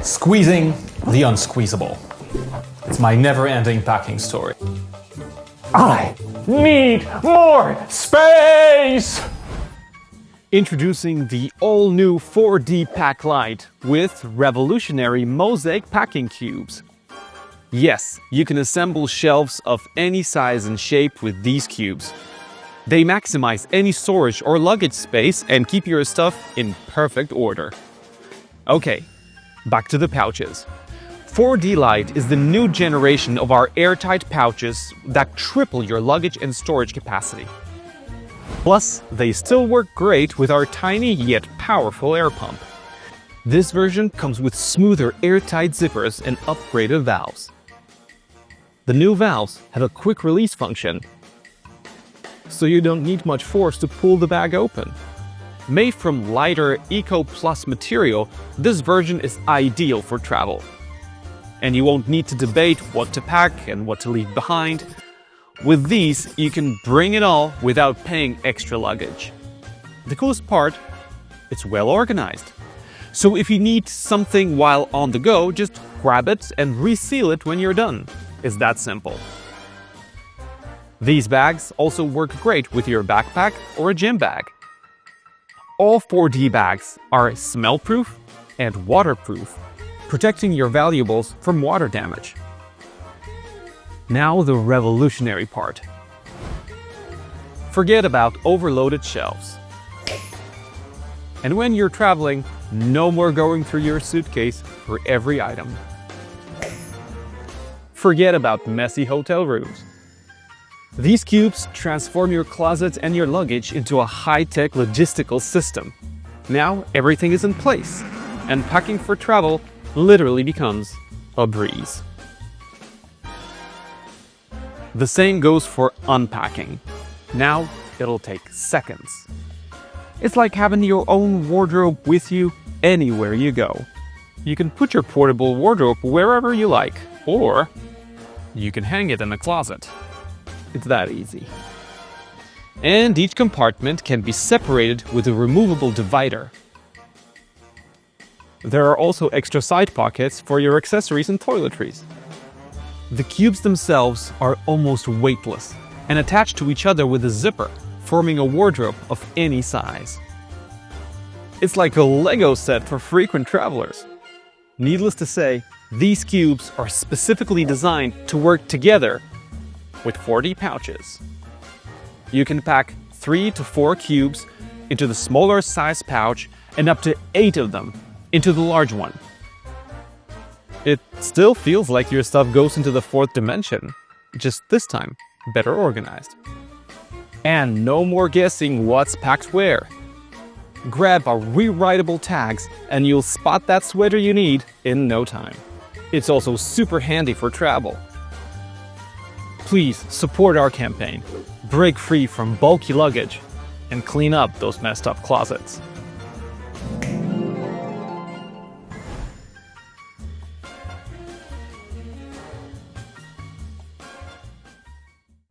Squeezing the unsqueezable. It's my never-ending packing story. I need more space! Introducing the all-new 4D Pack Lite with revolutionary Mosaic packing cubes. Yes, you can assemble shelves of any size and shape with these cubes. They maximize any storage or luggage space and keep your stuff in perfect order. Okay, back to the pouches. 4D Lite is the new generation of our airtight pouches that triple your luggage and storage capacity. Plus, they still work great with our tiny yet powerful air pump. This version comes with smoother airtight zippers and upgraded valves. The new valves have a quick release function, so you don't need much force to pull the bag open. Made from lighter Eco Plus material, this version is ideal for travel. And you won't need to debate what to pack and what to leave behind. With these, you can bring it all without paying extra luggage. The coolest part, it's well organized. So if you need something while on the go, just grab it and reseal it when you're done. It's that simple. These bags also work great with your backpack or a gym bag. All 4D bags are smell-proof and waterproof, protecting your valuables from water damage. Now the revolutionary part. Forget about overloaded shelves. And when you're traveling, no more going through your suitcase for every item. Forget about messy hotel rooms. These cubes transform your closet and your luggage into a high-tech logistical system. Now everything is in place, and packing for travel literally becomes a breeze. The same goes for unpacking. Now it'll take seconds. It's like having your own wardrobe with you anywhere you go. You can put your portable wardrobe wherever you like, or you can hang it in a closet. It's that easy. And each compartment can be separated with a removable divider. There are also extra side pockets for your accessories and toiletries. The cubes themselves are almost weightless and attached to each other with a zipper, forming a wardrobe of any size. It's like a Lego set for frequent travelers. Needless to say, these cubes are specifically designed to work together with 4D pouches. You can pack 3 to 4 cubes into the smaller size pouch and up to 8 of them into the large one. It still feels like your stuff goes into the 4th dimension, just this time better organized. And no more guessing what's packed where. Grab our rewritable tags and you'll spot that sweater you need in no time. It's also super handy for travel. Please support our campaign, break free from bulky luggage, and clean up those messed up closets.